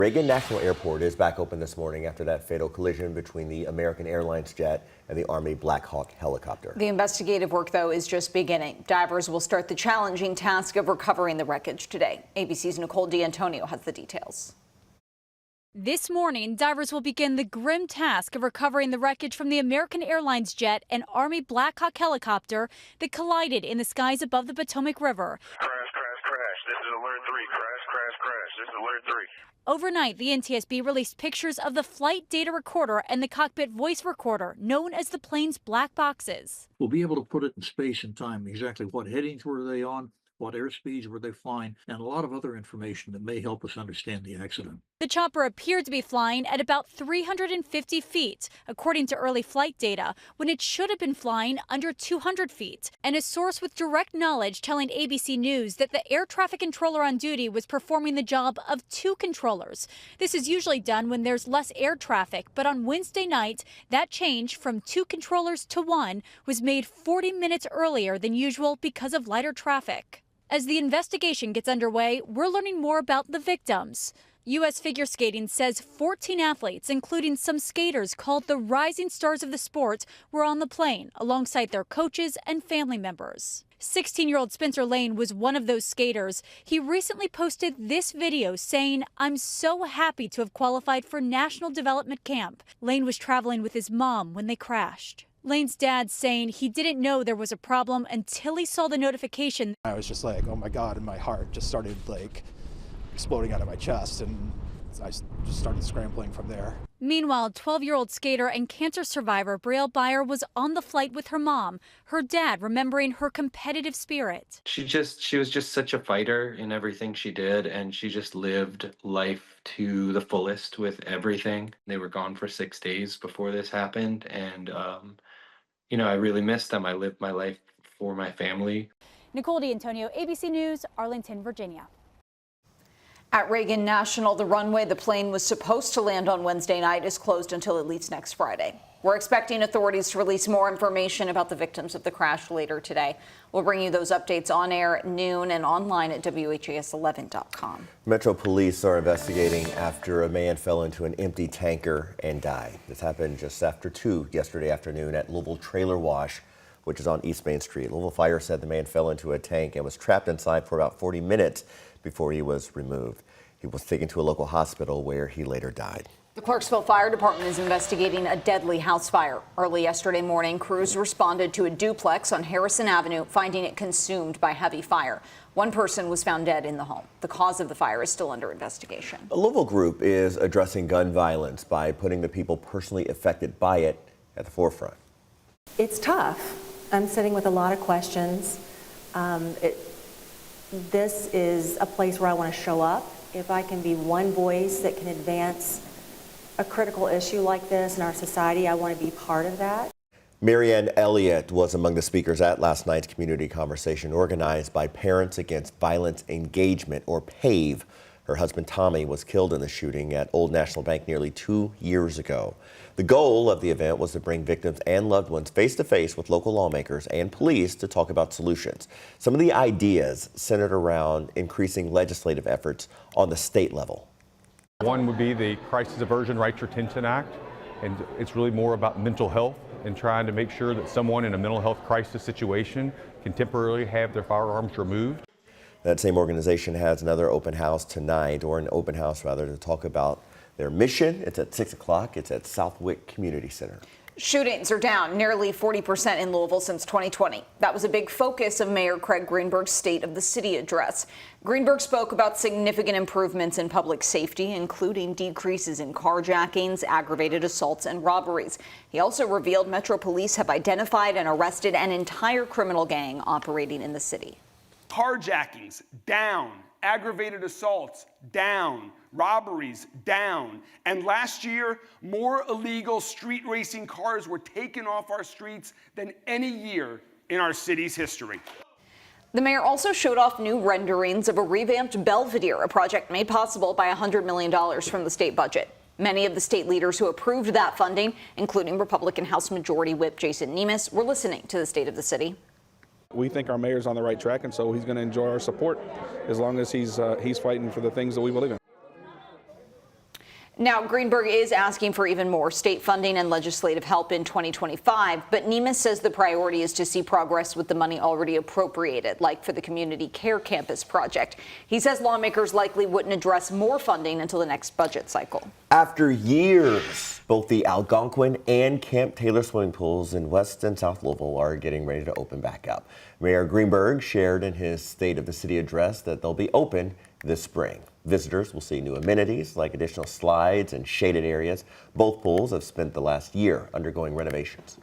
Reagan National Airport is back open this morning after that fatal collision between the American Airlines jet and the Army Black Hawk helicopter. The investigative work, though, is just beginning. Divers will start the challenging task of recovering the wreckage today. ABC's Nicole D'Antonio has the details. This morning, divers will begin the grim task of recovering the wreckage from the American Airlines jet and Army Black Hawk helicopter that collided in the skies above the Potomac River. Crash, crash, crash. This is alert 3. Crash, crash, crash. This is alert 3. Overnight, the NTSB released pictures of the flight data recorder and the cockpit voice recorder, known as the plane's black boxes. We'll be able to put it in space and time, exactly what headings were they on, what airspeeds were they flying, and a lot of other information that may help us understand the accident. The chopper appeared to be flying at about 350 feet, according to early flight data, when it should have been flying under 200 feet. And a source with direct knowledge telling ABC News that the air traffic controller on duty was performing the job of 2 controllers. This is usually done when there's less air traffic, but on Wednesday night, that change from 2 controllers to 1 was made 40 minutes earlier than usual because of lighter traffic. As the investigation gets underway, we're learning more about the victims. U.S. Figure Skating says 14 athletes, including some skaters called the rising stars of the sport, were on the plane alongside their coaches and family members. 16-year-old Spencer Lane was one of those skaters. He recently posted this video saying, "I'm so happy to have qualified for National Development Camp." Lane was traveling with his mom when they crashed. Lane's dad saying he didn't know there was a problem until he saw the notification. I was just like, oh my God, and my heart just started like exploding out of my chest, and I just started scrambling from there. Meanwhile, 12-year-old skater and cancer survivor Brielle Byer was on the flight with her mom, her dad remembering her competitive spirit. She was just such a fighter in everything she did, and she just lived life to the fullest with everything. They were gone for 6 days before this happened, and I really missed them. I lived my life for my family. Nicole D'Antonio, ABC News, Arlington, Virginia. At Reagan National, the runway the plane was supposed to land on Wednesday night is closed until at least next Friday. We're expecting authorities to release more information about the victims of the crash later today. We'll bring you those updates on air at noon and online at WHAS11.com. Metro police are investigating after a man fell into an empty tanker and died. This happened just after 2 yesterday afternoon at Louisville Trailer Wash, which is on East Main Street. Louisville Fire said the man fell into a tank and was trapped inside for about 40 minutes before he was removed. He was taken to a local hospital where he later died. The Clarksville Fire Department is investigating a deadly house fire. Early yesterday morning, crews responded to a duplex on Harrison Avenue, finding it consumed by heavy fire. One person was found dead in the home. The cause of the fire is still under investigation. A Louisville group is addressing gun violence by putting the people personally affected by it at the forefront. It's tough. I'm sitting with a lot of questions. This is a place where I want to show up. If I can be one voice that can advance a critical issue like this in our society, I want to be part of that. Marianne Elliott was among the speakers at last night's community conversation organized by Parents Against Violence Engagement, or PAVE. Her husband Tommy was killed in the shooting at Old National Bank nearly 2 years ago. The goal of the event was to bring victims and loved ones face to face with local lawmakers and police to talk about solutions. Some of the ideas centered around increasing legislative efforts on the state level. One would be the Crisis Aversion Rights Retention Act, and it's really more about mental health and trying to make sure that someone in a mental health crisis situation can temporarily have their firearms removed. That same organization has another open house tonight, or an open house rather, to talk about their mission. It's at 6 o'clock. It's at Southwick Community Center. Shootings are down nearly 40% in Louisville since 2020. That was a big focus of Mayor Craig Greenberg's State of the City address. Greenberg spoke about significant improvements in public safety, including decreases in carjackings, aggravated assaults, and robberies. He also revealed Metro Police have identified and arrested an entire criminal gang operating in the city. Carjackings down, aggravated assaults down, robberies down, and last year more illegal street racing cars were taken off our streets than any year in our city's history. The mayor also showed off new renderings of a revamped Belvedere, a project made possible by $100 million from the state budget. Many of the state leaders who approved that funding, including Republican House Majority Whip Jason Nemes, were listening to the State of the City. We think our mayor's on the right track, and so he's going to enjoy our support as long as he's fighting for the things that we believe in. Now, Greenberg is asking for even more state funding and legislative help in 2025, but Nemes says the priority is to see progress with the money already appropriated, like for the Community Care Campus project. He says lawmakers likely wouldn't address more funding until the next budget cycle. After years, both the Algonquin and Camp Taylor swimming pools in West and South Louisville are getting ready to open back up. Mayor Greenberg shared in his State of the City address that they'll be open this spring. Visitors will see new amenities like additional slides and shaded areas. Both pools have spent the last year undergoing renovations.